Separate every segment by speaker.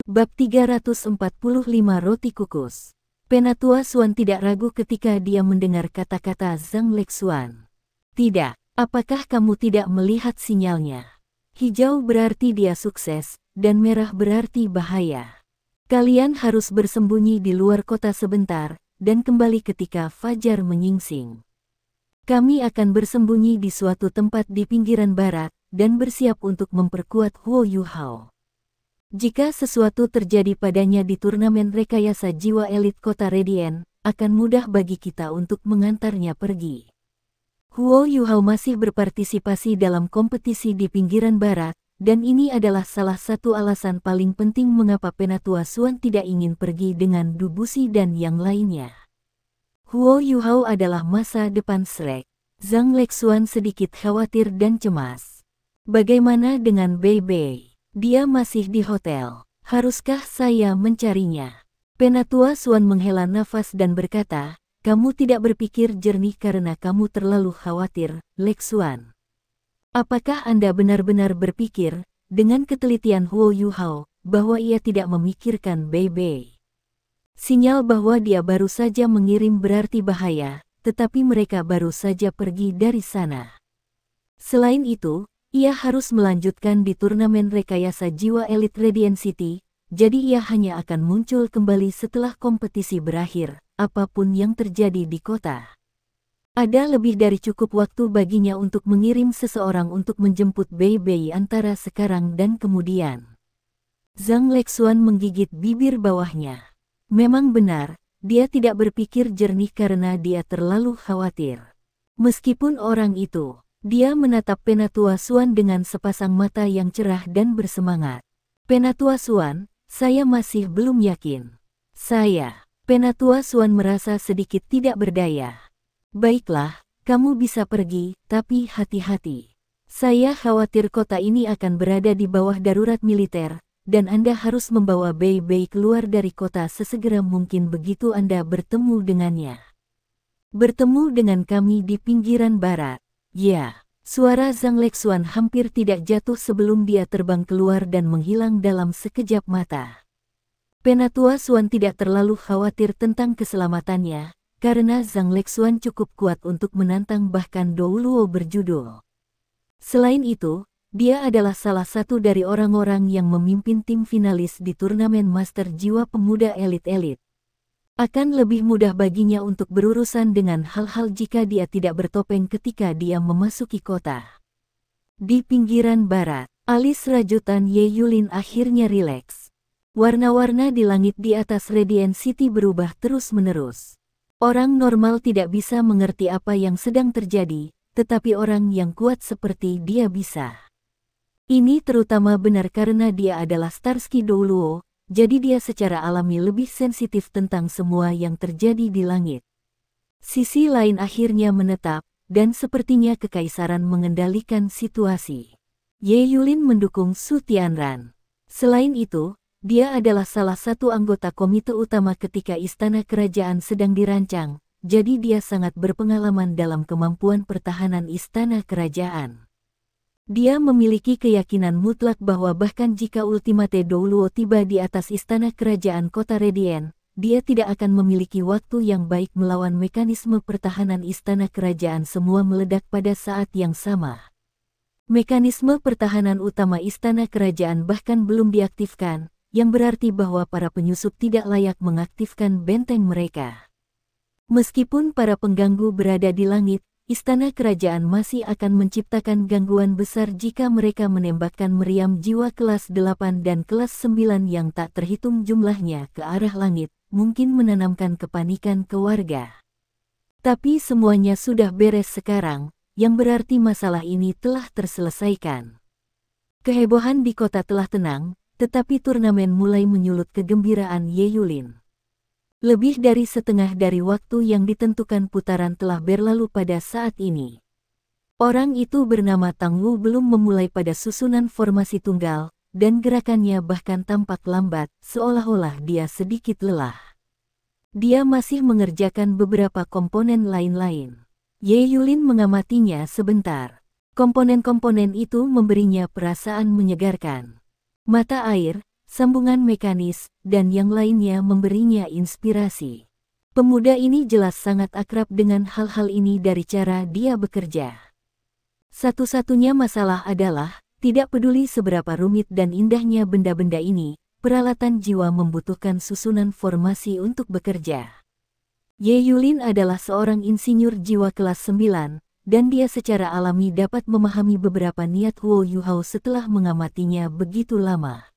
Speaker 1: Bab 345 Roti Kukus. Penatua Xuan tidak ragu ketika dia mendengar kata-kata Zhang Lexuan. Tidak, apakah kamu tidak melihat sinyalnya? Hijau berarti dia sukses, dan merah berarti bahaya. Kalian harus bersembunyi di luar kota sebentar, dan kembali ketika fajar menyingsing. Kami akan bersembunyi di suatu tempat di pinggiran barat, dan bersiap untuk memperkuat Huo Yuhao. Jika sesuatu terjadi padanya di turnamen rekayasa jiwa elit kota Radiant, akan mudah bagi kita untuk mengantarnya pergi. Huo Yuhao masih berpartisipasi dalam kompetisi di pinggiran barat, dan ini adalah salah satu alasan paling penting mengapa Penatua Xuan tidak ingin pergi dengan Du Buxi dan yang lainnya. Huo Yuhao adalah masa depan Shrek. Zhang Lexuan sedikit khawatir dan cemas. Bagaimana dengan Bei Bei? Dia masih di hotel. Haruskah saya mencarinya? Penatua Xuan menghela nafas dan berkata, kamu tidak berpikir jernih karena kamu terlalu khawatir, Lexuan. Apakah Anda benar-benar berpikir, dengan ketelitian Huo Yuhao, bahwa ia tidak memikirkan Bei Bei? Sinyal bahwa dia baru saja mengirim berarti bahaya, tetapi mereka baru saja pergi dari sana. Selain itu, ia harus melanjutkan di turnamen rekayasa jiwa elit Radiant City, jadi ia hanya akan muncul kembali setelah kompetisi berakhir, apapun yang terjadi di kota. Ada lebih dari cukup waktu baginya untuk mengirim seseorang untuk menjemput Bei Bei antara sekarang dan kemudian. Zhang Lexuan menggigit bibir bawahnya. Memang benar, dia tidak berpikir jernih karena dia terlalu khawatir. Meskipun orang itu, dia menatap Penatua Xuan dengan sepasang mata yang cerah dan bersemangat. Penatua Xuan, saya masih belum yakin. Penatua Xuan merasa sedikit tidak berdaya. Baiklah, kamu bisa pergi, tapi hati-hati. Saya khawatir kota ini akan berada di bawah darurat militer, dan Anda harus membawa Bei Bei keluar dari kota sesegera mungkin begitu Anda bertemu dengannya. Bertemu dengan kami di pinggiran barat. Ya, suara Zhang Lexuan hampir tidak jatuh sebelum dia terbang keluar dan menghilang dalam sekejap mata. Penatua Xuan tidak terlalu khawatir tentang keselamatannya, karena Zhang Lexuan cukup kuat untuk menantang bahkan Dou Luo berjudul. Selain itu, dia adalah salah satu dari orang-orang yang memimpin tim finalis di turnamen Master Jiwa Pemuda Elit-Elit. Akan lebih mudah baginya untuk berurusan dengan hal-hal jika dia tidak bertopeng ketika dia memasuki kota. Di pinggiran barat, alis rajutan Ye Yulin akhirnya rileks. Warna-warna di langit di atas Radiant City berubah terus-menerus. Orang normal tidak bisa mengerti apa yang sedang terjadi, tetapi orang yang kuat seperti dia bisa. Ini terutama benar karena dia adalah Starsky Dou Luo, jadi dia secara alami lebih sensitif tentang semua yang terjadi di langit. Sisi lain akhirnya menetap, dan sepertinya kekaisaran mengendalikan situasi. Ye Yulin mendukung Su Tianran. Selain itu, dia adalah salah satu anggota komite utama ketika istana kerajaan sedang dirancang, jadi dia sangat berpengalaman dalam kemampuan pertahanan istana kerajaan. Dia memiliki keyakinan mutlak bahwa bahkan jika Ultimate Dou Luo tiba di atas istana kerajaan kota Radiant, dia tidak akan memiliki waktu yang baik melawan mekanisme pertahanan istana kerajaan semua meledak pada saat yang sama. Mekanisme pertahanan utama istana kerajaan bahkan belum diaktifkan, yang berarti bahwa para penyusup tidak layak mengaktifkan benteng mereka. Meskipun para pengganggu berada di langit, istana kerajaan masih akan menciptakan gangguan besar jika mereka menembakkan meriam jiwa kelas 8 dan kelas 9 yang tak terhitung jumlahnya ke arah langit, mungkin menanamkan kepanikan ke warga. Tapi semuanya sudah beres sekarang, yang berarti masalah ini telah terselesaikan. Kehebohan di kota telah tenang, tetapi turnamen mulai menyulut kegembiraan Ye Yulin. Lebih dari setengah dari waktu yang ditentukan putaran telah berlalu pada saat ini. Orang itu bernama Tang Wu belum memulai pada susunan formasi tunggal, dan gerakannya bahkan tampak lambat, seolah-olah dia sedikit lelah. Dia masih mengerjakan beberapa komponen lain-lain. Ye Yulin mengamatinya sebentar. Komponen-komponen itu memberinya perasaan menyegarkan. Mata air, sambungan mekanis, dan yang lainnya memberinya inspirasi. Pemuda ini jelas sangat akrab dengan hal-hal ini dari cara dia bekerja. Satu-satunya masalah adalah, tidak peduli seberapa rumit dan indahnya benda-benda ini, peralatan jiwa membutuhkan susunan formasi untuk bekerja. Ye Yulin adalah seorang insinyur jiwa kelas 9, dan dia secara alami dapat memahami beberapa niat Huo Yuhao setelah mengamatinya begitu lama.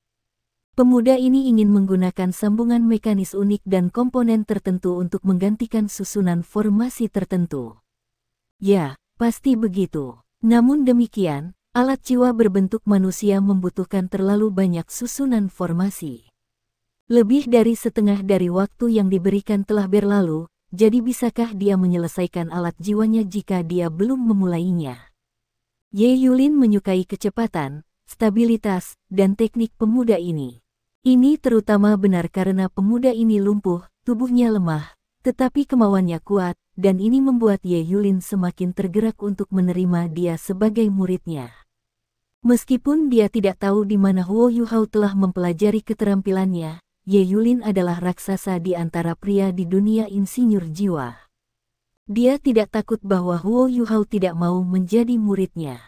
Speaker 1: Pemuda ini ingin menggunakan sambungan mekanis unik dan komponen tertentu untuk menggantikan susunan formasi tertentu. Ya, pasti begitu. Namun demikian, alat jiwa berbentuk manusia membutuhkan terlalu banyak susunan formasi. Lebih dari setengah dari waktu yang diberikan telah berlalu, jadi bisakah dia menyelesaikan alat jiwanya jika dia belum memulainya? Ye Yulin menyukai kecepatan, stabilitas, dan teknik pemuda ini. Ini terutama benar karena pemuda ini lumpuh, tubuhnya lemah, tetapi kemauannya kuat, dan ini membuat Ye Yulin semakin tergerak untuk menerima dia sebagai muridnya. Meskipun dia tidak tahu di mana Huo Yuhao telah mempelajari keterampilannya, Ye Yulin adalah raksasa di antara pria di dunia insinyur jiwa. Dia tidak takut bahwa Huo Yuhao tidak mau menjadi muridnya.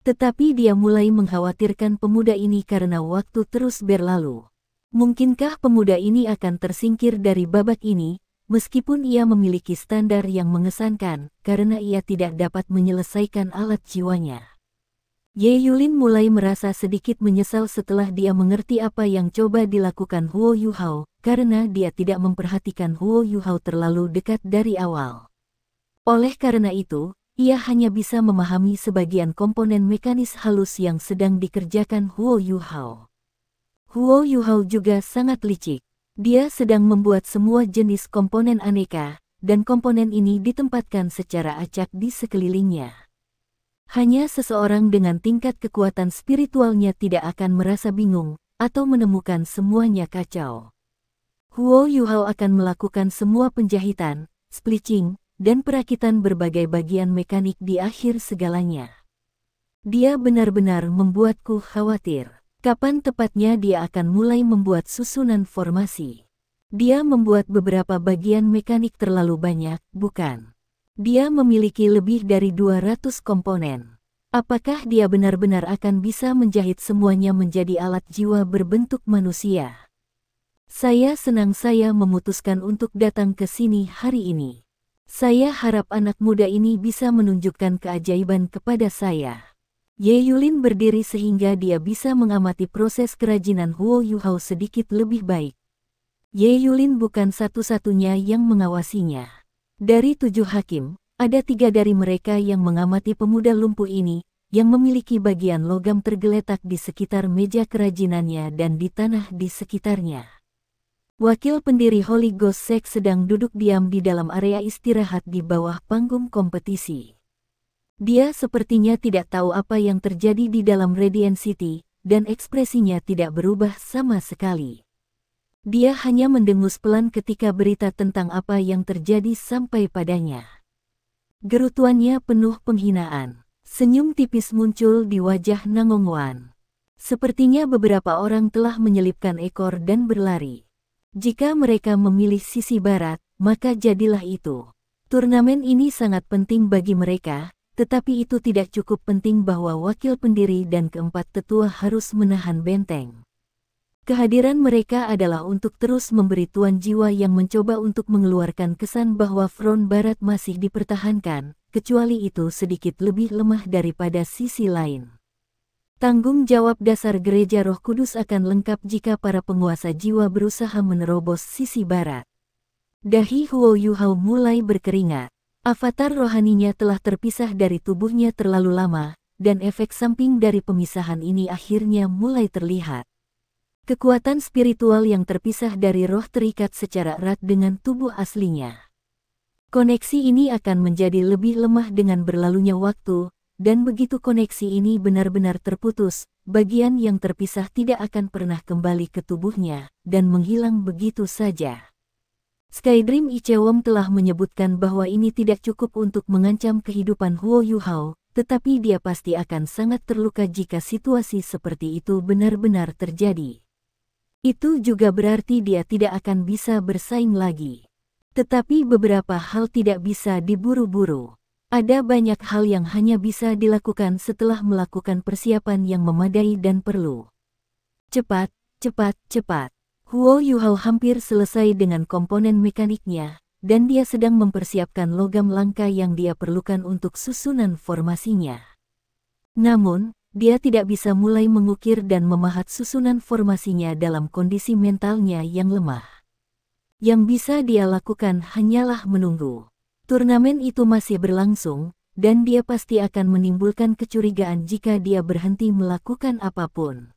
Speaker 1: Tetapi dia mulai mengkhawatirkan pemuda ini karena waktu terus berlalu. Mungkinkah pemuda ini akan tersingkir dari babak ini, meskipun ia memiliki standar yang mengesankan, karena ia tidak dapat menyelesaikan alat jiwanya. Ye Yulin mulai merasa sedikit menyesal setelah dia mengerti apa yang coba dilakukan Huo Yuhao, karena dia tidak memperhatikan Huo Yuhao terlalu dekat dari awal. Oleh karena itu, ia hanya bisa memahami sebagian komponen mekanis halus yang sedang dikerjakan Huo Yuhao. Huo Yuhao juga sangat licik. Dia sedang membuat semua jenis komponen aneka, dan komponen ini ditempatkan secara acak di sekelilingnya. Hanya seseorang dengan tingkat kekuatan spiritualnya tidak akan merasa bingung, atau menemukan semuanya kacau. Huo Yuhao akan melakukan semua penjahitan, splitching, dan perakitan berbagai bagian mekanik di akhir segalanya. Dia benar-benar membuatku khawatir. Kapan tepatnya dia akan mulai membuat susunan formasi? Dia membuat beberapa bagian mekanik terlalu banyak, bukan? Dia memiliki lebih dari 200 komponen. Apakah dia benar-benar akan bisa menjahit semuanya menjadi alat jiwa berbentuk manusia? Saya senang saya memutuskan untuk datang ke sini hari ini. Saya harap anak muda ini bisa menunjukkan keajaiban kepada saya. Ye Yulin berdiri sehingga dia bisa mengamati proses kerajinan Huo Yuhao sedikit lebih baik. Ye Yulin bukan satu-satunya yang mengawasinya. Dari 7 hakim, ada 3 dari mereka yang mengamati pemuda lumpuh ini, yang memiliki bagian logam tergeletak di sekitar meja kerajinannya dan di tanah di sekitarnya. Wakil pendiri Holy Ghost Sect sedang duduk diam di dalam area istirahat di bawah panggung kompetisi. Dia sepertinya tidak tahu apa yang terjadi di dalam Radiant City, dan ekspresinya tidak berubah sama sekali. Dia hanya mendengus pelan ketika berita tentang apa yang terjadi sampai padanya. Gerutuannya penuh penghinaan. Senyum tipis muncul di wajah Nangongwan. Sepertinya beberapa orang telah menyelipkan ekor dan berlari. Jika mereka memilih sisi barat, maka jadilah itu. Turnamen ini sangat penting bagi mereka. Tetapi itu tidak cukup penting bahwa wakil pendiri dan keempat tetua harus menahan benteng. Kehadiran mereka adalah untuk terus memberi tuan jiwa yang mencoba untuk mengeluarkan kesan bahwa front barat masih dipertahankan, kecuali itu sedikit lebih lemah daripada sisi lain. Tanggung jawab dasar Gereja Roh Kudus akan lengkap jika para penguasa jiwa berusaha menerobos sisi barat. Dahi Huo Yuhao mulai berkeringat. Avatar rohaninya telah terpisah dari tubuhnya terlalu lama, dan efek samping dari pemisahan ini akhirnya mulai terlihat. Kekuatan spiritual yang terpisah dari roh terikat secara erat dengan tubuh aslinya. Koneksi ini akan menjadi lebih lemah dengan berlalunya waktu, dan begitu koneksi ini benar-benar terputus, bagian yang terpisah tidak akan pernah kembali ke tubuhnya, dan menghilang begitu saja. Skydream Ichewom telah menyebutkan bahwa ini tidak cukup untuk mengancam kehidupan Huo Yuhao, tetapi dia pasti akan sangat terluka jika situasi seperti itu benar-benar terjadi. Itu juga berarti dia tidak akan bisa bersaing lagi. Tetapi beberapa hal tidak bisa diburu-buru. Ada banyak hal yang hanya bisa dilakukan setelah melakukan persiapan yang memadai dan perlu. Cepat, cepat, cepat. Huo Yuhao hampir selesai dengan komponen mekaniknya, dan dia sedang mempersiapkan logam langka yang dia perlukan untuk susunan formasinya. Namun, dia tidak bisa mulai mengukir dan memahat susunan formasinya dalam kondisi mentalnya yang lemah. Yang bisa dia lakukan hanyalah menunggu. Turnamen itu masih berlangsung, dan dia pasti akan menimbulkan kecurigaan jika dia berhenti melakukan apapun.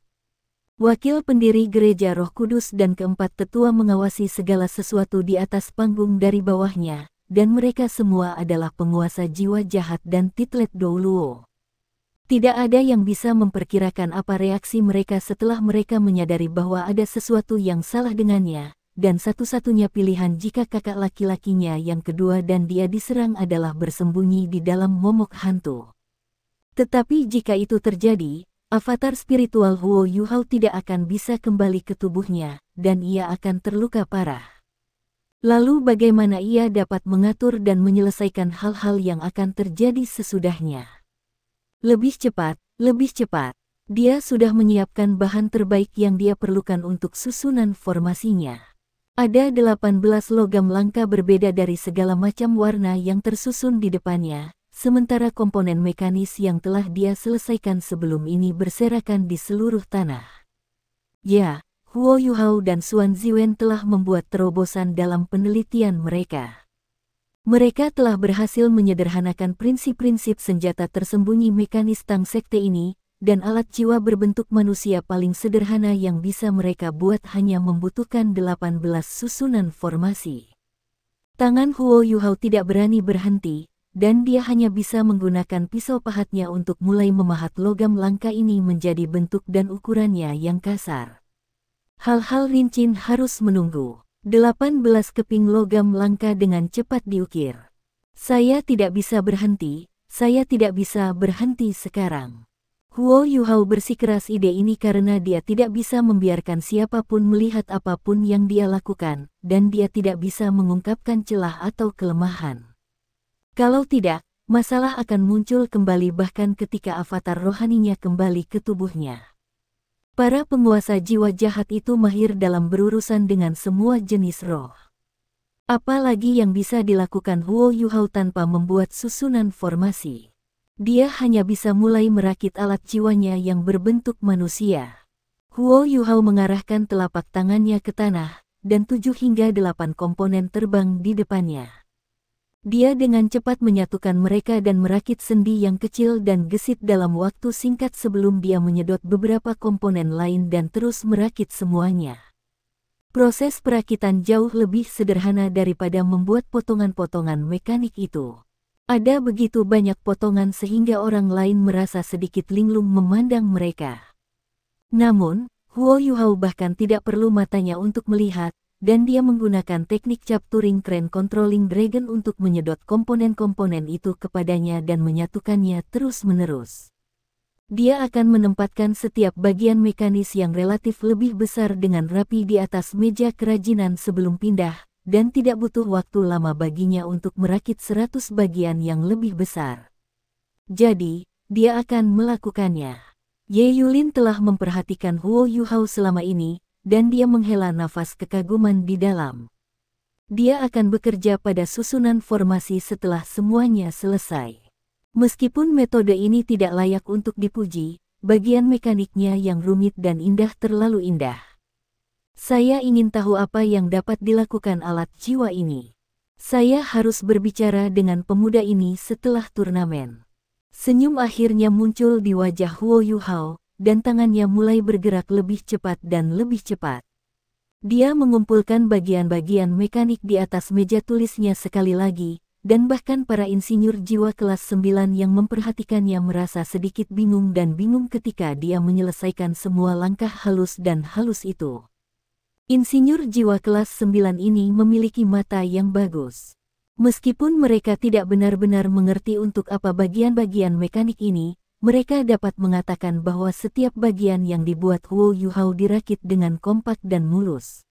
Speaker 1: Wakil pendiri Gereja Roh Kudus dan keempat tetua mengawasi segala sesuatu di atas panggung dari bawahnya, dan mereka semua adalah penguasa jiwa jahat dan Titlet Douluo. Tidak ada yang bisa memperkirakan apa reaksi mereka setelah mereka menyadari bahwa ada sesuatu yang salah dengannya, dan satu-satunya pilihan jika kakak laki-lakinya yang kedua dan dia diserang adalah bersembunyi di dalam momok hantu. Tetapi jika itu terjadi, avatar spiritual Huo Yuhao tidak akan bisa kembali ke tubuhnya, dan ia akan terluka parah. Lalu bagaimana ia dapat mengatur dan menyelesaikan hal-hal yang akan terjadi sesudahnya? Lebih cepat, lebih cepat. Dia sudah menyiapkan bahan terbaik yang dia perlukan untuk susunan formasinya. Ada 18 logam langka berbeda dari segala macam warna yang tersusun di depannya, sementara komponen mekanis yang telah dia selesaikan sebelum ini berserakan di seluruh tanah. Ya, Huo Yuhao dan Xuan Ziwen telah membuat terobosan dalam penelitian mereka. Mereka telah berhasil menyederhanakan prinsip-prinsip senjata tersembunyi mekanis Tang Sekte ini, dan alat jiwa berbentuk manusia paling sederhana yang bisa mereka buat hanya membutuhkan 18 susunan formasi. Tangan Huo Yuhao tidak berani berhenti, dan dia hanya bisa menggunakan pisau pahatnya untuk mulai memahat logam langka ini menjadi bentuk dan ukurannya yang kasar. Hal-hal rinci harus menunggu. 18 keping logam langka dengan cepat diukir. Saya tidak bisa berhenti, saya tidak bisa berhenti sekarang. Huo Yuhao bersikeras ide ini karena dia tidak bisa membiarkan siapapun melihat apapun yang dia lakukan, dan dia tidak bisa mengungkapkan celah atau kelemahan. Kalau tidak, masalah akan muncul kembali bahkan ketika avatar rohaninya kembali ke tubuhnya. Para penguasa jiwa jahat itu mahir dalam berurusan dengan semua jenis roh. Apalagi yang bisa dilakukan Huo Yuhao tanpa membuat susunan formasi. Dia hanya bisa mulai merakit alat jiwanya yang berbentuk manusia. Huo Yuhao mengarahkan telapak tangannya ke tanah, dan 7 hingga 8 komponen terbang di depannya. Dia dengan cepat menyatukan mereka dan merakit sendi yang kecil dan gesit dalam waktu singkat sebelum dia menyedot beberapa komponen lain dan terus merakit semuanya. Proses perakitan jauh lebih sederhana daripada membuat potongan-potongan mekanik itu. Ada begitu banyak potongan sehingga orang lain merasa sedikit linglung memandang mereka. Namun, Huo Yuhao bahkan tidak perlu matanya untuk melihat, dan dia menggunakan teknik capturing crane controlling dragon untuk menyedot komponen-komponen itu kepadanya dan menyatukannya terus-menerus. Dia akan menempatkan setiap bagian mekanis yang relatif lebih besar dengan rapi di atas meja kerajinan sebelum pindah, dan tidak butuh waktu lama baginya untuk merakit 100 bagian yang lebih besar. Jadi, dia akan melakukannya. Ye Yulin telah memperhatikan Huo Yuhao selama ini, dan dia menghela nafas kekaguman di dalam. Dia akan bekerja pada susunan formasi setelah semuanya selesai. Meskipun metode ini tidak layak untuk dipuji, bagian mekaniknya yang rumit dan indah terlalu indah. Saya ingin tahu apa yang dapat dilakukan alat jiwa ini. Saya harus berbicara dengan pemuda ini setelah turnamen. Senyum akhirnya muncul di wajah Huo Yuhao, dan tangannya mulai bergerak lebih cepat dan lebih cepat. Dia mengumpulkan bagian-bagian mekanik di atas meja tulisnya sekali lagi, dan bahkan para insinyur jiwa kelas 9 yang memperhatikannya merasa sedikit bingung ketika dia menyelesaikan semua langkah halus dan halus itu. Insinyur jiwa kelas 9 ini memiliki mata yang bagus. Meskipun mereka tidak benar-benar mengerti untuk apa bagian-bagian mekanik ini, mereka dapat mengatakan bahwa setiap bagian yang dibuat Huo Yuhao dirakit dengan kompak dan mulus.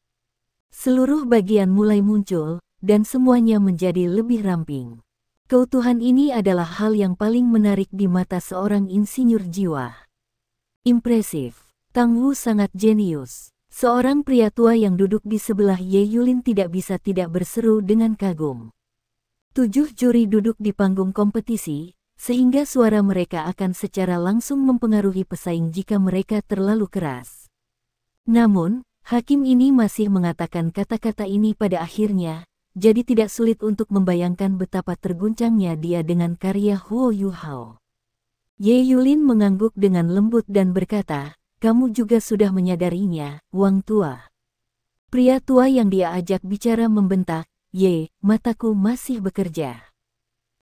Speaker 1: Seluruh bagian mulai muncul, dan semuanya menjadi lebih ramping. Keutuhan ini adalah hal yang paling menarik di mata seorang insinyur jiwa. Impresif. Tang Wu sangat jenius. Seorang pria tua yang duduk di sebelah Ye Yulin tidak bisa tidak berseru dengan kagum. 7 juri duduk di panggung kompetisi, sehingga suara mereka akan secara langsung mempengaruhi pesaing jika mereka terlalu keras. Namun, hakim ini masih mengatakan kata-kata ini pada akhirnya, jadi tidak sulit untuk membayangkan betapa terguncangnya dia dengan karya Huo Yuhao. Ye Yulin mengangguk dengan lembut dan berkata, "Kamu juga sudah menyadarinya, Wang Tua." Pria tua yang dia ajak bicara membentak, "Ye, mataku masih bekerja."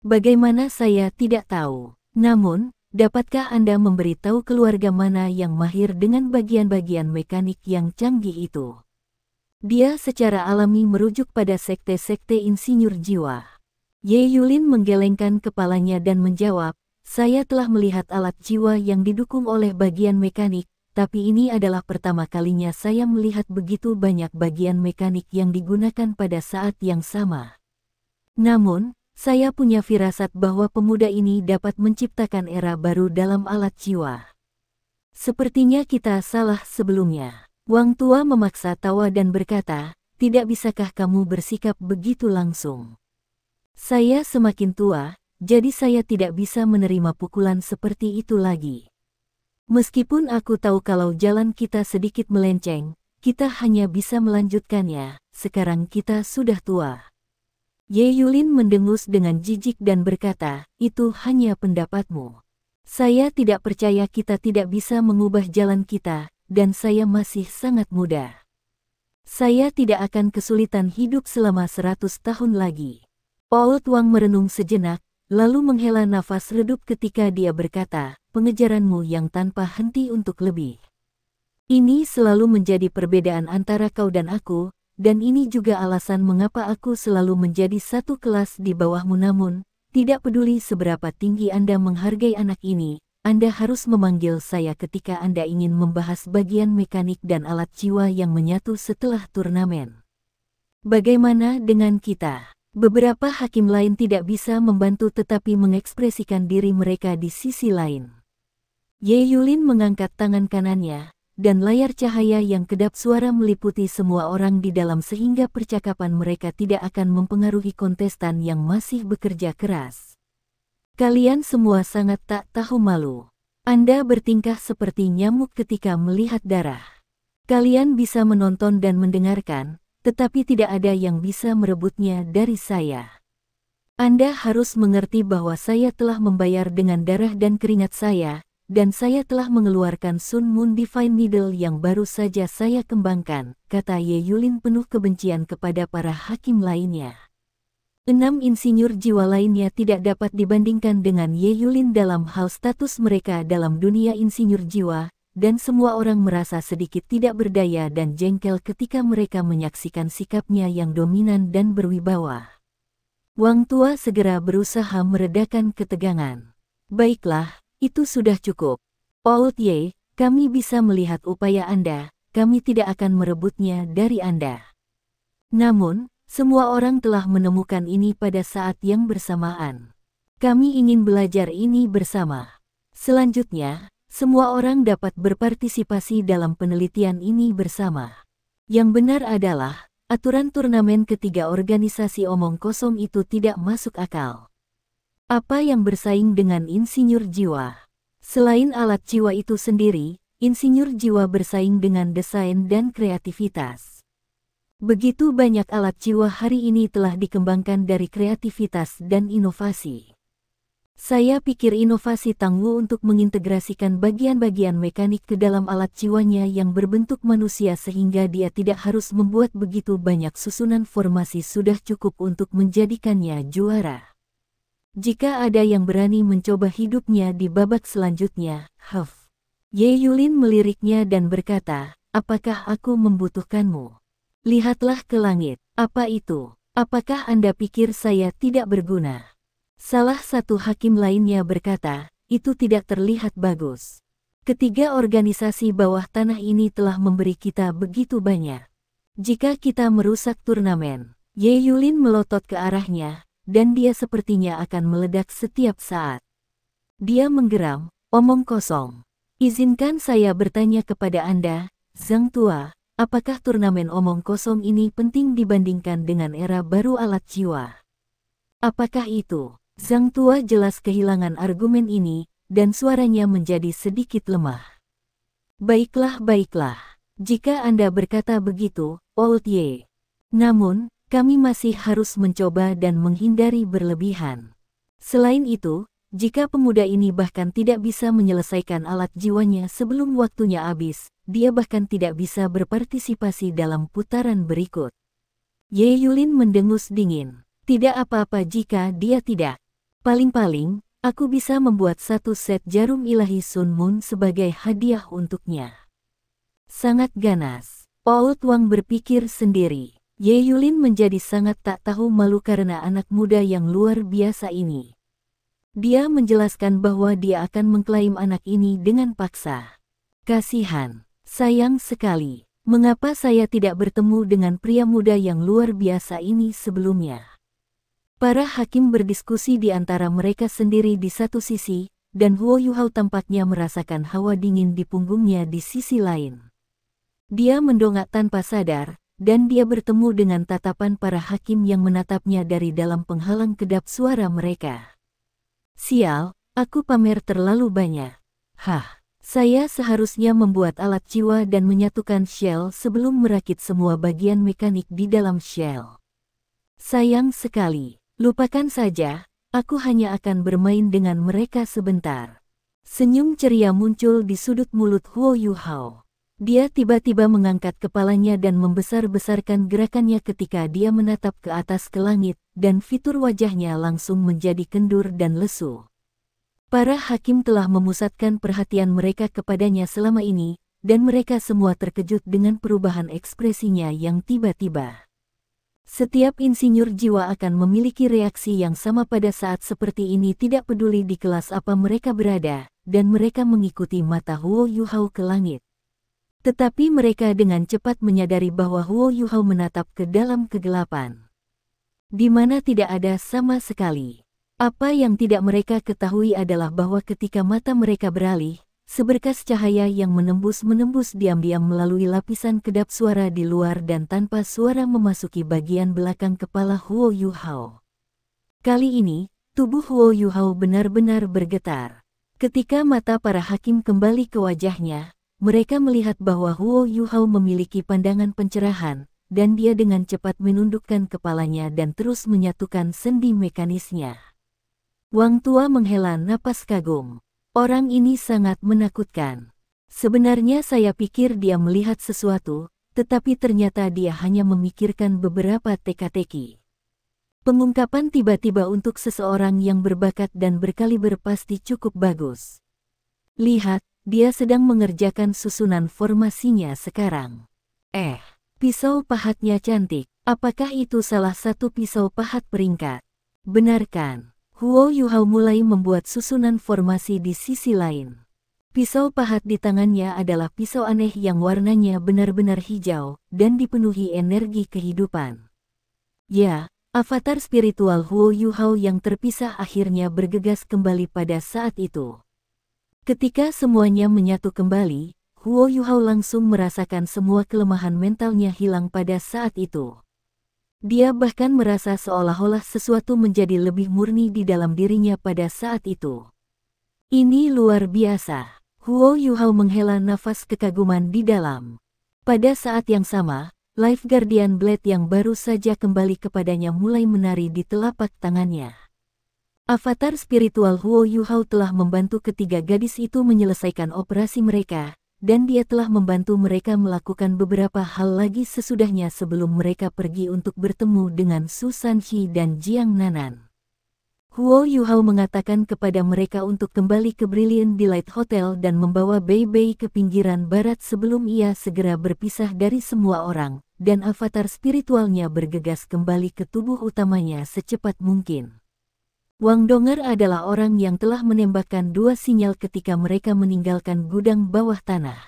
Speaker 1: "Bagaimana saya tidak tahu. Namun, dapatkah Anda memberitahu keluarga mana yang mahir dengan bagian-bagian mekanik yang canggih itu?" Dia secara alami merujuk pada sekte-sekte insinyur jiwa. Ye Yulin menggelengkan kepalanya dan menjawab, "Saya telah melihat alat jiwa yang didukung oleh bagian mekanik, tapi ini adalah pertama kalinya saya melihat begitu banyak bagian mekanik yang digunakan pada saat yang sama. Namun, saya punya firasat bahwa pemuda ini dapat menciptakan era baru dalam alat jiwa. Sepertinya kita salah sebelumnya." Wang Tua memaksa tawa dan berkata, "Tidak bisakah kamu bersikap begitu langsung? Saya semakin tua, jadi saya tidak bisa menerima pukulan seperti itu lagi. Meskipun aku tahu kalau jalan kita sedikit melenceng, kita hanya bisa melanjutkannya, sekarang kita sudah tua." Ye Yulin mendengus dengan jijik dan berkata, "Itu hanya pendapatmu. Saya tidak percaya kita tidak bisa mengubah jalan kita, dan saya masih sangat muda. Saya tidak akan kesulitan hidup selama 100 tahun lagi." Paul Tuang merenung sejenak, lalu menghela nafas redup ketika dia berkata, "Pengejaranmu yang tanpa henti untuk lebih. Ini selalu menjadi perbedaan antara kau dan aku, dan ini juga alasan mengapa aku selalu menjadi satu kelas di bawahmu. Namun, tidak peduli seberapa tinggi Anda menghargai anak ini, Anda harus memanggil saya ketika Anda ingin membahas bagian mekanik dan alat jiwa yang menyatu setelah turnamen. Bagaimana dengan kita?" Beberapa hakim lain tidak bisa membantu tetapi mengekspresikan diri mereka di sisi lain. Ye Yulin mengangkat tangan kanannya, dan layar cahaya yang kedap suara meliputi semua orang di dalam sehingga percakapan mereka tidak akan mempengaruhi kontestan yang masih bekerja keras. "Kalian semua sangat tak tahu malu. Anda bertingkah seperti nyamuk ketika melihat darah. Kalian bisa menonton dan mendengarkan, tetapi tidak ada yang bisa merebutnya dari saya. Anda harus mengerti bahwa saya telah membayar dengan darah dan keringat saya, dan saya telah mengeluarkan Sun Moon Divine Needle yang baru saja saya kembangkan," kata Ye Yulin penuh kebencian kepada para hakim lainnya. 6 insinyur jiwa lainnya tidak dapat dibandingkan dengan Ye Yulin dalam hal status mereka dalam dunia insinyur jiwa, dan semua orang merasa sedikit tidak berdaya dan jengkel ketika mereka menyaksikan sikapnya yang dominan dan berwibawa. Wang Tua segera berusaha meredakan ketegangan. "Baiklah, itu sudah cukup. Paul Ye, kami bisa melihat upaya Anda, kami tidak akan merebutnya dari Anda. Namun, semua orang telah menemukan ini pada saat yang bersamaan. Kami ingin belajar ini bersama. Selanjutnya, semua orang dapat berpartisipasi dalam penelitian ini bersama. Yang benar adalah, aturan turnamen ketiga organisasi omong kosong itu tidak masuk akal. Apa yang bersaing dengan insinyur jiwa? Selain alat jiwa itu sendiri, insinyur jiwa bersaing dengan desain dan kreativitas. Begitu banyak alat jiwa hari ini telah dikembangkan dari kreativitas dan inovasi. Saya pikir inovasi Tang Wu untuk mengintegrasikan bagian-bagian mekanik ke dalam alat jiwanya yang berbentuk manusia sehingga dia tidak harus membuat begitu banyak susunan formasi sudah cukup untuk menjadikannya juara. Jika ada yang berani mencoba hidupnya di babak selanjutnya, Ye Yulin meliriknya dan berkata, "Apakah aku membutuhkanmu? Lihatlah ke langit, apa itu? Apakah Anda pikir saya tidak berguna?" Salah satu hakim lainnya berkata, itu tidak terlihat bagus. Ketiga organisasi bawah tanah ini telah memberi kita begitu banyak. Jika kita merusak turnamen, Ye Yulin melotot ke arahnya, dan dia sepertinya akan meledak setiap saat. Dia menggeram, omong kosong. Izinkan saya bertanya kepada Anda, Zhang Tua, apakah turnamen omong kosong ini penting dibandingkan dengan era baru alat jiwa? Apakah itu? Zhang Tua jelas kehilangan argumen ini, dan suaranya menjadi sedikit lemah. Baiklah, baiklah. Jika Anda berkata begitu, Old Ye. Namun, kami masih harus mencoba dan menghindari berlebihan. Selain itu, jika pemuda ini bahkan tidak bisa menyelesaikan alat jiwanya sebelum waktunya habis, dia bahkan tidak bisa berpartisipasi dalam putaran berikut. Ye Yulin mendengus dingin. Tidak apa-apa jika dia tidak. Paling-paling, aku bisa membuat satu set jarum ilahi Sun Moon sebagai hadiah untuknya. Sangat ganas. Old Wang berpikir sendiri. Ye Yulin menjadi sangat tak tahu malu karena anak muda yang luar biasa ini. Dia menjelaskan bahwa dia akan mengklaim anak ini dengan paksa. Kasihan, sayang sekali. Mengapa saya tidak bertemu dengan pria muda yang luar biasa ini sebelumnya? Para hakim berdiskusi di antara mereka sendiri di satu sisi, dan Huo Yuhao tampaknya merasakan hawa dingin di punggungnya di sisi lain. Dia mendongak tanpa sadar, dan dia bertemu dengan tatapan para hakim yang menatapnya dari dalam penghalang kedap suara mereka. Sial, aku pamer terlalu banyak. Hah, saya seharusnya membuat alat jiwa dan menyatukan shell sebelum merakit semua bagian mekanik di dalam shell. Sayang sekali, lupakan saja, aku hanya akan bermain dengan mereka sebentar. Senyum ceria muncul di sudut mulut Huo Yuhao. Dia tiba-tiba mengangkat kepalanya dan membesar-besarkan gerakannya ketika dia menatap ke atas ke langit, dan fitur wajahnya langsung menjadi kendur dan lesu. Para hakim telah memusatkan perhatian mereka kepadanya selama ini, dan mereka semua terkejut dengan perubahan ekspresinya yang tiba-tiba. Setiap insinyur jiwa akan memiliki reaksi yang sama pada saat seperti ini, tidak peduli di kelas apa mereka berada, dan mereka mengikuti mata Huo Yuhao ke langit. Tetapi mereka dengan cepat menyadari bahwa Huo Yuhao menatap ke dalam kegelapan, di mana tidak ada sama sekali. Apa yang tidak mereka ketahui adalah bahwa ketika mata mereka beralih, seberkas cahaya yang menembus diam-diam melalui lapisan kedap suara di luar dan tanpa suara memasuki bagian belakang kepala Huo Yuhao. Kali ini, tubuh Huo Yuhao benar-benar bergetar. Ketika mata para hakim kembali ke wajahnya, mereka melihat bahwa Huo Yuhao memiliki pandangan pencerahan, dan dia dengan cepat menundukkan kepalanya dan terus menyatukan sendi mekanisnya. Wang Tua menghela napas kagum. Orang ini sangat menakutkan. Sebenarnya saya pikir dia melihat sesuatu, tetapi ternyata dia hanya memikirkan beberapa teka-teki. Pengungkapan tiba-tiba untuk seseorang yang berbakat dan berkaliber pasti cukup bagus. Lihat, dia sedang mengerjakan susunan formasinya sekarang. Pisau pahatnya cantik. Apakah itu salah satu pisau pahat peringkat? Benarkan? Huo Yuhao mulai membuat susunan formasi di sisi lain. Pisau pahat di tangannya adalah pisau aneh yang warnanya benar-benar hijau, dan dipenuhi energi kehidupan. Ya, avatar spiritual Huo Yuhao yang terpisah akhirnya bergegas kembali pada saat itu. Ketika semuanya menyatu kembali, Huo Yuhao langsung merasakan semua kelemahan mentalnya hilang pada saat itu. Dia bahkan merasa seolah-olah sesuatu menjadi lebih murni di dalam dirinya pada saat itu. Ini luar biasa. Huo Yuhao menghela nafas kekaguman di dalam. Pada saat yang sama, Life Guardian Blade yang baru saja kembali kepadanya mulai menari di telapak tangannya. Avatar spiritual Huo Yuhao telah membantu ketiga gadis itu menyelesaikan operasi mereka, dan dia telah membantu mereka melakukan beberapa hal lagi sesudahnya sebelum mereka pergi untuk bertemu dengan Su Sanxi dan Jiang Nanan. Huo Yuhao mengatakan kepada mereka untuk kembali ke Brilliant Delight Hotel dan membawa Bei Bei ke pinggiran barat sebelum ia segera berpisah dari semua orang, dan avatar spiritualnya bergegas kembali ke tubuh utamanya secepat mungkin. Wang Donger adalah orang yang telah menembakkan 2 sinyal ketika mereka meninggalkan gudang bawah tanah.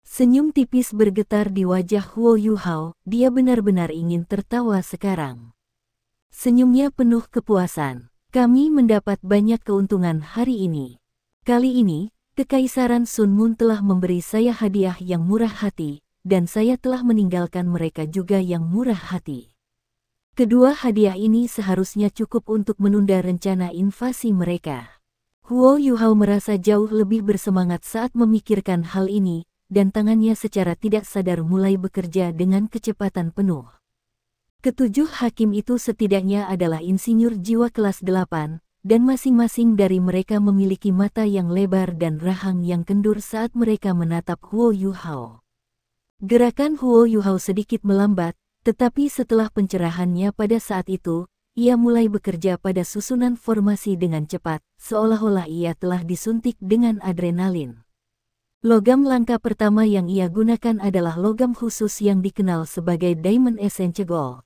Speaker 1: Senyum tipis bergetar di wajah Huo Yuhao, dia benar-benar ingin tertawa sekarang. Senyumnya penuh kepuasan. Kami mendapat banyak keuntungan hari ini. Kali ini, Kekaisaran Sun Moon telah memberi saya hadiah yang murah hati, dan saya telah meninggalkan mereka juga yang murah hati. Kedua hadiah ini seharusnya cukup untuk menunda rencana invasi mereka. Huo Yuhao merasa jauh lebih bersemangat saat memikirkan hal ini, dan tangannya secara tidak sadar mulai bekerja dengan kecepatan penuh. Ketujuh hakim itu setidaknya adalah insinyur jiwa kelas 8, dan masing-masing dari mereka memiliki mata yang lebar dan rahang yang kendur saat mereka menatap Huo Yuhao. Gerakan Huo Yuhao sedikit melambat, tetapi setelah pencerahannya pada saat itu, ia mulai bekerja pada susunan formasi dengan cepat, seolah-olah ia telah disuntik dengan adrenalin. Logam langka pertama yang ia gunakan adalah logam khusus yang dikenal sebagai Diamond Essence Gold.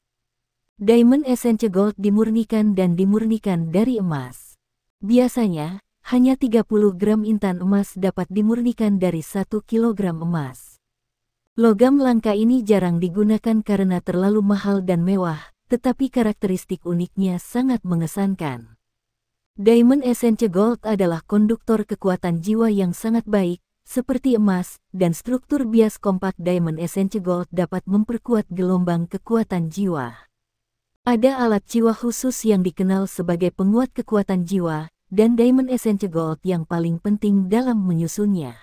Speaker 1: Diamond Essence Gold dimurnikan dan dimurnikan dari emas. Biasanya, hanya 30 gram intan emas dapat dimurnikan dari 1 kilogram emas. Logam langka ini jarang digunakan karena terlalu mahal dan mewah, tetapi karakteristik uniknya sangat mengesankan. Diamond Essence Gold adalah konduktor kekuatan jiwa yang sangat baik, seperti emas, dan struktur bias kompak Diamond Essence Gold dapat memperkuat gelombang kekuatan jiwa. Ada alat jiwa khusus yang dikenal sebagai penguat kekuatan jiwa, dan Diamond Essence Gold yang paling penting dalam menyusunnya.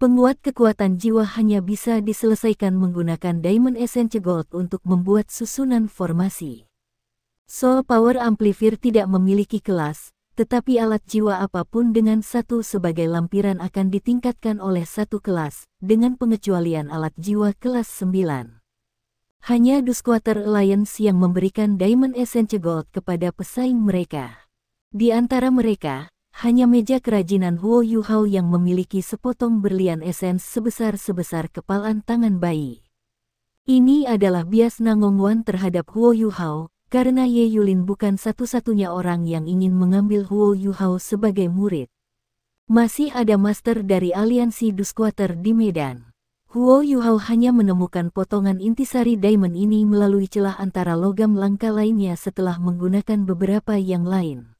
Speaker 1: Penguat kekuatan jiwa hanya bisa diselesaikan menggunakan Diamond Essence Gold untuk membuat susunan formasi. Soul Power Amplifier tidak memiliki kelas, tetapi alat jiwa apapun dengan satu sebagai lampiran akan ditingkatkan oleh satu kelas, dengan pengecualian alat jiwa kelas 9. Hanya Dusquater Alliance yang memberikan Diamond Essence Gold kepada pesaing mereka. Di antara mereka, hanya meja kerajinan Huo Yuhao yang memiliki sepotong berlian esens sebesar-sebesar kepalan tangan bayi. Ini adalah bias Nangongwan terhadap Huo Yuhao, karena Ye Yulin bukan satu-satunya orang yang ingin mengambil Huo Yuhao sebagai murid. Masih ada master dari aliansi Dusquater di Medan. Huo Yuhao hanya menemukan potongan intisari diamond ini melalui celah antara logam langka lainnya setelah menggunakan beberapa yang lain.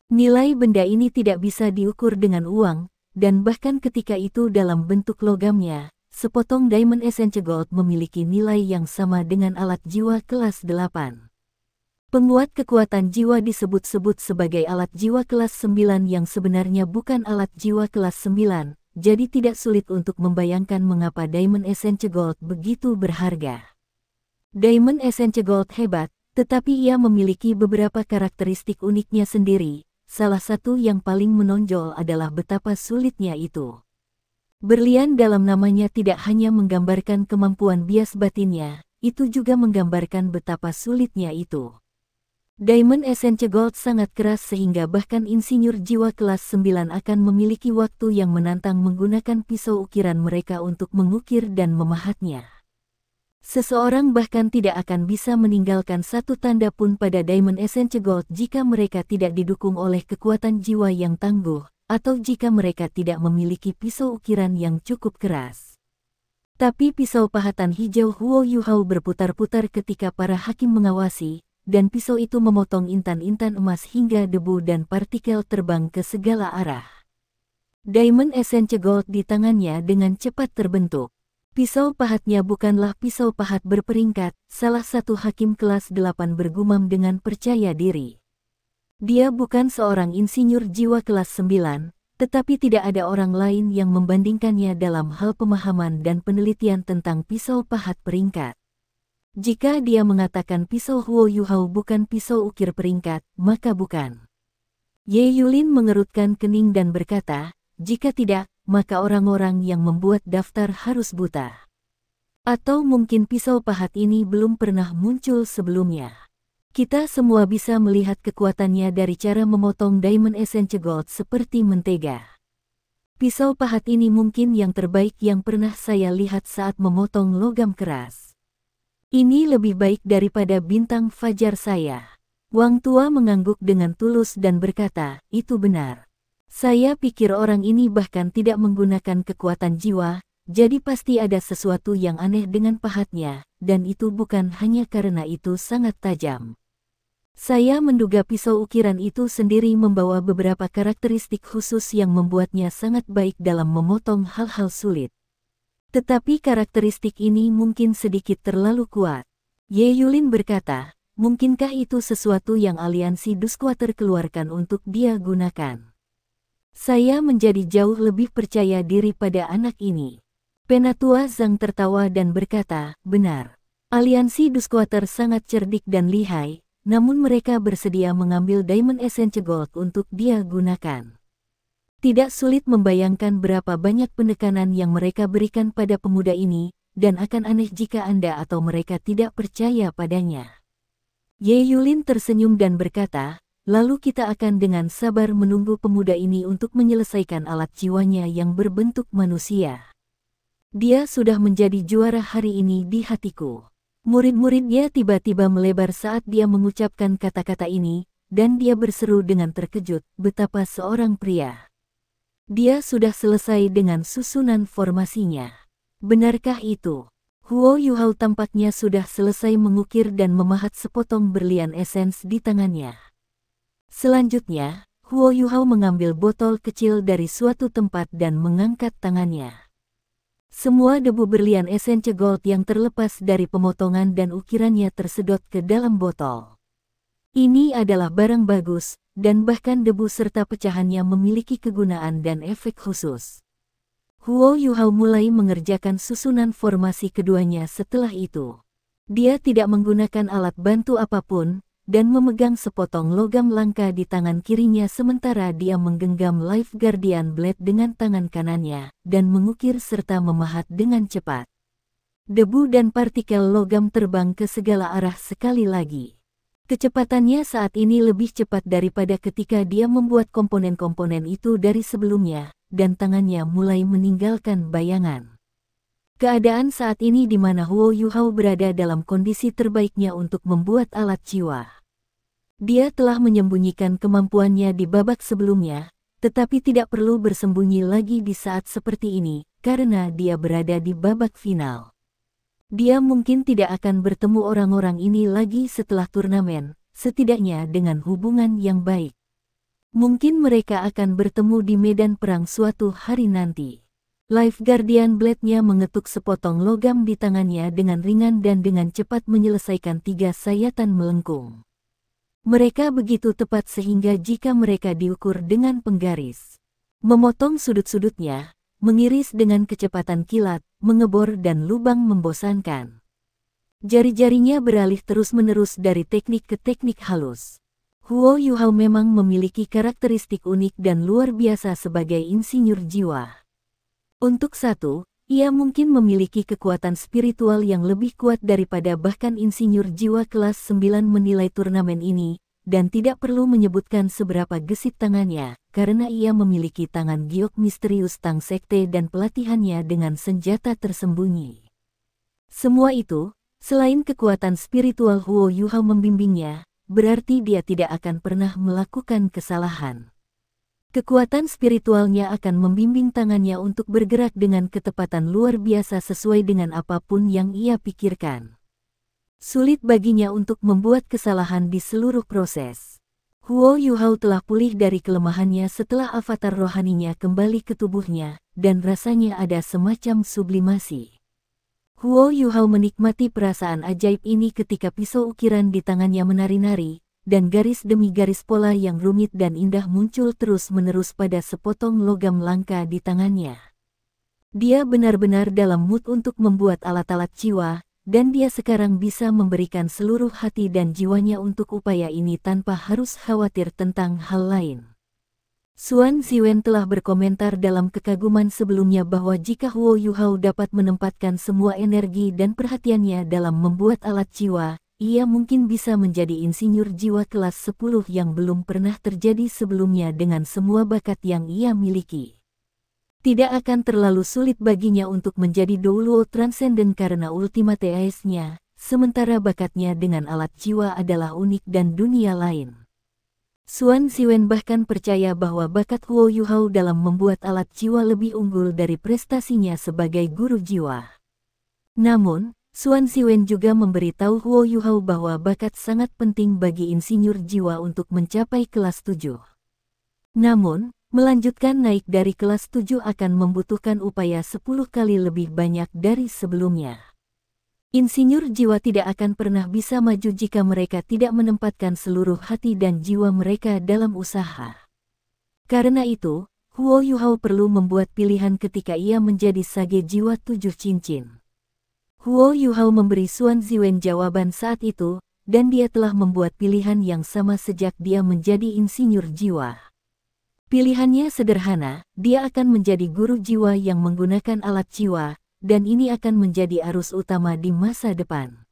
Speaker 1: Nilai benda ini tidak bisa diukur dengan uang, dan bahkan ketika itu dalam bentuk logamnya, sepotong Diamond Essence Gold memiliki nilai yang sama dengan alat jiwa kelas 8. Penguat kekuatan jiwa disebut-sebut sebagai alat jiwa kelas 9 yang sebenarnya bukan alat jiwa kelas 9, jadi tidak sulit untuk membayangkan mengapa Diamond Essence Gold begitu berharga. Diamond Essence Gold hebat, tetapi ia memiliki beberapa karakteristik uniknya sendiri, salah satu yang paling menonjol adalah betapa sulitnya itu. Berlian dalam namanya tidak hanya menggambarkan kemampuan bias batinnya, itu juga menggambarkan betapa sulitnya itu. Diamond Essence Gold sangat keras sehingga bahkan insinyur jiwa kelas 9 akan memiliki waktu yang menantang menggunakan pisau ukiran mereka untuk mengukir dan memahatnya. Seseorang bahkan tidak akan bisa meninggalkan satu tanda pun pada Diamond Essence Gold jika mereka tidak didukung oleh kekuatan jiwa yang tangguh, atau jika mereka tidak memiliki pisau ukiran yang cukup keras. Tapi pisau pahatan hijau Huo Yuhao berputar-putar ketika para hakim mengawasi, dan pisau itu memotong intan-intan emas hingga debu dan partikel terbang ke segala arah. Diamond Essence Gold di tangannya dengan cepat terbentuk. Pisau pahatnya bukanlah pisau pahat berperingkat, salah satu hakim kelas 8 bergumam dengan percaya diri. Dia bukan seorang insinyur jiwa kelas 9, tetapi tidak ada orang lain yang membandingkannya dalam hal pemahaman dan penelitian tentang pisau pahat peringkat. Jika dia mengatakan pisau Huo Yuhao bukan pisau ukir peringkat, maka bukan. Ye Yulin mengerutkan kening dan berkata, jika tidak, maka orang-orang yang membuat daftar harus buta. Atau mungkin pisau pahat ini belum pernah muncul sebelumnya. Kita semua bisa melihat kekuatannya dari cara memotong Diamond Essence Gold seperti mentega. Pisau pahat ini mungkin yang terbaik yang pernah saya lihat saat memotong logam keras. Ini lebih baik daripada bintang fajar saya. Wang tua mengangguk dengan tulus dan berkata, itu benar. Saya pikir orang ini bahkan tidak menggunakan kekuatan jiwa, jadi pasti ada sesuatu yang aneh dengan pahatnya, dan itu bukan hanya karena itu sangat tajam. Saya menduga pisau ukiran itu sendiri membawa beberapa karakteristik khusus yang membuatnya sangat baik dalam memotong hal-hal sulit. Tetapi karakteristik ini mungkin sedikit terlalu kuat. Ye Yulin berkata, mungkinkah itu sesuatu yang aliansi Duskwater keluarkan untuk dia gunakan? Saya menjadi jauh lebih percaya diri pada anak ini. Penatua Zhang tertawa dan berkata, benar. Aliansi Duskwater sangat cerdik dan lihai, namun mereka bersedia mengambil Diamond Essence Gold untuk dia gunakan. Tidak sulit membayangkan berapa banyak penekanan yang mereka berikan pada pemuda ini, dan akan aneh jika Anda atau mereka tidak percaya padanya. Ye Yulin tersenyum dan berkata, lalu kita akan dengan sabar menunggu pemuda ini untuk menyelesaikan alat jiwanya yang berbentuk manusia. Dia sudah menjadi juara hari ini di hatiku. Murid-muridnya tiba-tiba melebar saat dia mengucapkan kata-kata ini, dan dia berseru dengan terkejut, betapa seorang pria. Dia sudah selesai dengan susunan formasinya. Benarkah itu? Huo Yuhao tampaknya sudah selesai mengukir dan memahat sepotong berlian esens di tangannya. Selanjutnya, Huo Yuhao mengambil botol kecil dari suatu tempat dan mengangkat tangannya. Semua debu berlian Essence Gold yang terlepas dari pemotongan dan ukirannya tersedot ke dalam botol. Ini adalah barang bagus, dan bahkan debu serta pecahannya memiliki kegunaan dan efek khusus. Huo Yuhao mulai mengerjakan susunan formasi keduanya setelah itu. Dia tidak menggunakan alat bantu apapun, dan memegang sepotong logam langka di tangan kirinya sementara dia menggenggam Life Guardian Blade dengan tangan kanannya, dan mengukir serta memahat dengan cepat. Debu dan partikel logam terbang ke segala arah sekali lagi. Kecepatannya saat ini lebih cepat daripada ketika dia membuat komponen-komponen itu dari sebelumnya, dan tangannya mulai meninggalkan bayangan. Keadaan saat ini di mana Huo Yuhao berada dalam kondisi terbaiknya untuk membuat alat jiwa. Dia telah menyembunyikan kemampuannya di babak sebelumnya, tetapi tidak perlu bersembunyi lagi di saat seperti ini, karena dia berada di babak final. Dia mungkin tidak akan bertemu orang-orang ini lagi setelah turnamen, setidaknya dengan hubungan yang baik. Mungkin mereka akan bertemu di medan perang suatu hari nanti. Life Guardian Blade-nya mengetuk sepotong logam di tangannya dengan ringan dan dengan cepat menyelesaikan 3 sayatan melengkung. Mereka begitu tepat sehingga jika mereka diukur dengan penggaris, memotong sudut-sudutnya, mengiris dengan kecepatan kilat, mengebor dan lubang membosankan. Jari-jarinya beralih terus-menerus dari teknik ke teknik halus. Huo Yuhao memang memiliki karakteristik unik dan luar biasa sebagai insinyur jiwa. Untuk satu, ia mungkin memiliki kekuatan spiritual yang lebih kuat daripada bahkan insinyur jiwa kelas 9 menilai turnamen ini, dan tidak perlu menyebutkan seberapa gesit tangannya, karena ia memiliki tangan giok misterius Tang Sekte dan pelatihannya dengan senjata tersembunyi. Semua itu, selain kekuatan spiritual Huo Yuhao membimbingnya, berarti dia tidak akan pernah melakukan kesalahan. Kekuatan spiritualnya akan membimbing tangannya untuk bergerak dengan ketepatan luar biasa sesuai dengan apapun yang ia pikirkan. Sulit baginya untuk membuat kesalahan di seluruh proses. Huo Yuhao telah pulih dari kelemahannya setelah avatar rohaninya kembali ke tubuhnya, dan rasanya ada semacam sublimasi. Huo Yuhao menikmati perasaan ajaib ini ketika pisau ukiran di tangannya menari-nari, dan garis demi garis pola yang rumit dan indah muncul terus-menerus pada sepotong logam langka di tangannya. Dia benar-benar dalam mood untuk membuat alat-alat jiwa, dan dia sekarang bisa memberikan seluruh hati dan jiwanya untuk upaya ini tanpa harus khawatir tentang hal lain. Xuan Ziwen telah berkomentar dalam kekaguman sebelumnya bahwa jika Huo Yuhao dapat menempatkan semua energi dan perhatiannya dalam membuat alat jiwa, ia mungkin bisa menjadi insinyur jiwa kelas 10 yang belum pernah terjadi sebelumnya dengan semua bakat yang ia miliki. Tidak akan terlalu sulit baginya untuk menjadi Douluo Transcendent karena Ultimate Ace-nya, sementara bakatnya dengan alat jiwa adalah unik dan dunia lain. Xuan Ziwen bahkan percaya bahwa bakat Huo Yuhao dalam membuat alat jiwa lebih unggul dari prestasinya sebagai guru jiwa. Namun, Xuan Ziwen juga memberitahu Huo Yuhao bahwa bakat sangat penting bagi insinyur jiwa untuk mencapai kelas 7. Namun, melanjutkan naik dari kelas 7 akan membutuhkan upaya 10 kali lebih banyak dari sebelumnya. Insinyur jiwa tidak akan pernah bisa maju jika mereka tidak menempatkan seluruh hati dan jiwa mereka dalam usaha. Karena itu, Huo Yuhao perlu membuat pilihan ketika ia menjadi sage jiwa 7 cincin. Huo Yuhao memberi Xuan Ziwen jawaban saat itu, dan dia telah membuat pilihan yang sama sejak dia menjadi insinyur jiwa. Pilihannya sederhana, dia akan menjadi guru jiwa yang menggunakan alat jiwa, dan ini akan menjadi arus utama di masa depan.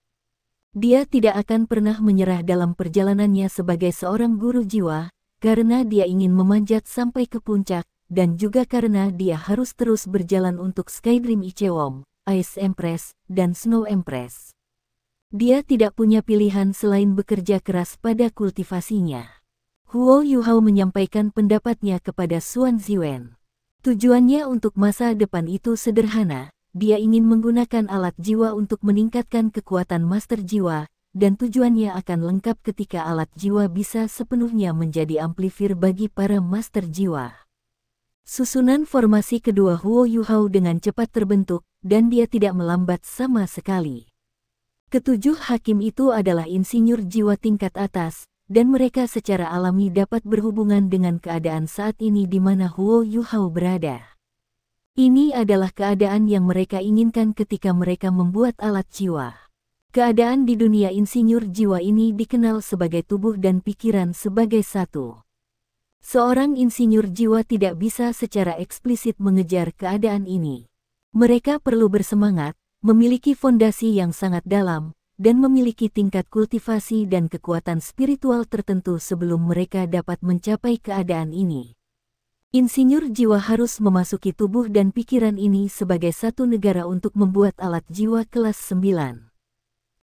Speaker 1: Dia tidak akan pernah menyerah dalam perjalanannya sebagai seorang guru jiwa, karena dia ingin memanjat sampai ke puncak, dan juga karena dia harus terus berjalan untuk Skydream Ichewon, Ice Empress, dan Snow Empress. Dia tidak punya pilihan selain bekerja keras pada kultivasinya. Huo Yuhao menyampaikan pendapatnya kepada Xuan Ziwen. Tujuannya untuk masa depan itu sederhana. Dia ingin menggunakan alat jiwa untuk meningkatkan kekuatan master jiwa, dan tujuannya akan lengkap ketika alat jiwa bisa sepenuhnya menjadi amplifier bagi para master jiwa. Susunan formasi kedua Huo Yuhao dengan cepat terbentuk, dan dia tidak melambat sama sekali. Ketujuh hakim itu adalah insinyur jiwa tingkat atas, dan mereka secara alami dapat berhubungan dengan keadaan saat ini di mana Huo Yuhao berada. Ini adalah keadaan yang mereka inginkan ketika mereka membuat alat jiwa. Keadaan di dunia insinyur jiwa ini dikenal sebagai tubuh dan pikiran sebagai satu. Seorang insinyur jiwa tidak bisa secara eksplisit mengejar keadaan ini. Mereka perlu bersemangat, memiliki fondasi yang sangat dalam, dan memiliki tingkat kultivasi dan kekuatan spiritual tertentu sebelum mereka dapat mencapai keadaan ini. Insinyur jiwa harus memasuki tubuh dan pikiran ini sebagai satu negara untuk membuat alat jiwa kelas 9.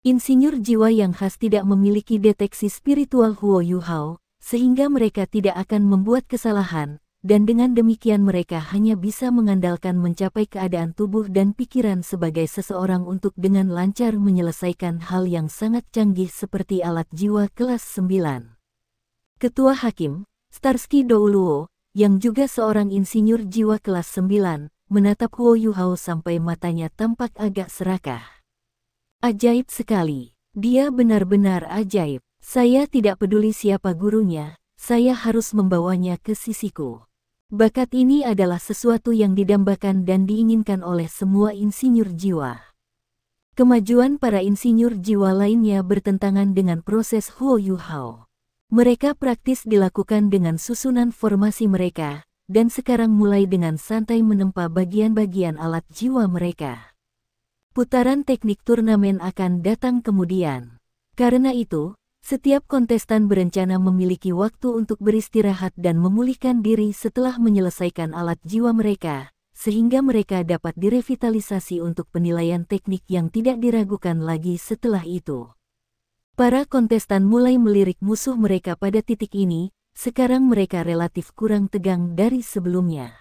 Speaker 1: Insinyur jiwa yang khas tidak memiliki deteksi spiritual Huo Yuhao, sehingga mereka tidak akan membuat kesalahan, dan dengan demikian mereka hanya bisa mengandalkan mencapai keadaan tubuh dan pikiran sebagai seseorang untuk dengan lancar menyelesaikan hal yang sangat canggih seperti alat jiwa kelas 9. Ketua Hakim, Starsky Douluo, yang juga seorang insinyur jiwa kelas 9, menatap Huo Yuhao sampai matanya tampak agak serakah. Ajaib sekali. Dia benar-benar ajaib. Saya tidak peduli siapa gurunya, saya harus membawanya ke sisiku. Bakat ini adalah sesuatu yang didambakan dan diinginkan oleh semua insinyur jiwa. Kemajuan para insinyur jiwa lainnya bertentangan dengan proses Huo Yuhao. Mereka praktis dilakukan dengan susunan formasi mereka, dan sekarang mulai dengan santai menempa bagian-bagian alat jiwa mereka. Putaran teknik turnamen akan datang kemudian. Karena itu, setiap kontestan berencana memiliki waktu untuk beristirahat dan memulihkan diri setelah menyelesaikan alat jiwa mereka, sehingga mereka dapat direvitalisasi untuk penilaian teknik yang tidak diragukan lagi setelah itu. Para kontestan mulai melirik musuh mereka pada titik ini, sekarang mereka relatif kurang tegang dari sebelumnya.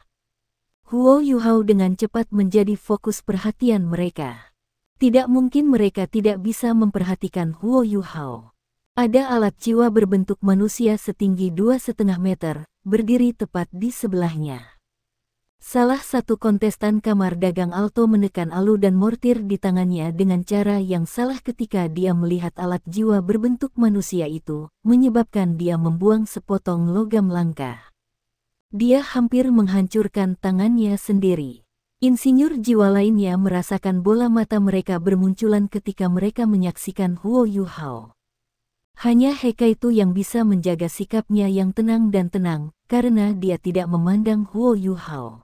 Speaker 1: Huo Yuhao dengan cepat menjadi fokus perhatian mereka. Tidak mungkin mereka tidak bisa memperhatikan Huo Yuhao. Ada alat jiwa berbentuk manusia setinggi 2,5 meter, berdiri tepat di sebelahnya. Salah satu kontestan kamar dagang Alto menekan alu dan mortir di tangannya dengan cara yang salah ketika dia melihat alat jiwa berbentuk manusia itu, menyebabkan dia membuang sepotong logam langka. Dia hampir menghancurkan tangannya sendiri. Insinyur jiwa lainnya merasakan bola mata mereka bermunculan ketika mereka menyaksikan Huo Yuhao. Hanya Hekaitu yang bisa menjaga sikapnya yang tenang dan tenang, karena dia tidak memandang Huo Yuhao.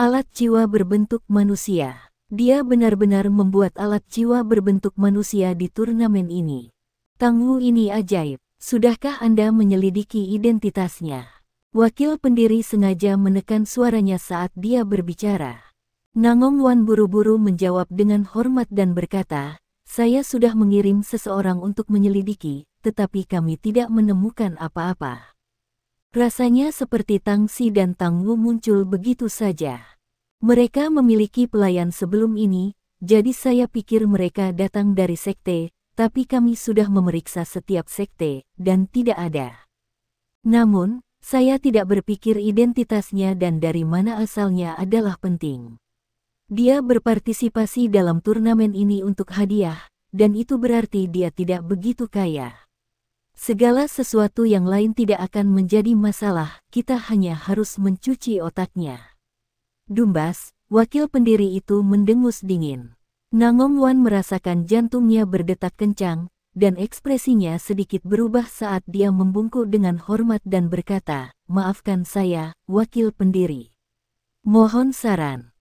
Speaker 1: Alat jiwa berbentuk manusia. Dia benar-benar membuat alat jiwa berbentuk manusia di turnamen ini. Tangwu ini ajaib. Sudahkah Anda menyelidiki identitasnya? Wakil pendiri sengaja menekan suaranya saat dia berbicara. Nangong Wan buru-buru menjawab dengan hormat dan berkata, Saya sudah mengirim seseorang untuk menyelidiki, tetapi kami tidak menemukan apa-apa. Rasanya seperti Tang Xi dan Tang Wu muncul begitu saja. Mereka memiliki pelayan sebelum ini, jadi saya pikir mereka datang dari sekte, tapi kami sudah memeriksa setiap sekte, dan tidak ada. Namun, saya tidak berpikir identitasnya dan dari mana asalnya adalah penting. Dia berpartisipasi dalam turnamen ini untuk hadiah, dan itu berarti dia tidak begitu kaya. Segala sesuatu yang lain tidak akan menjadi masalah, kita hanya harus mencuci otaknya. Dumbas, wakil pendiri itu mendengus dingin. Nangong Wan merasakan jantungnya berdetak kencang, dan ekspresinya sedikit berubah saat dia membungkuk dengan hormat dan berkata, "Maafkan saya, wakil pendiri. Mohon saran."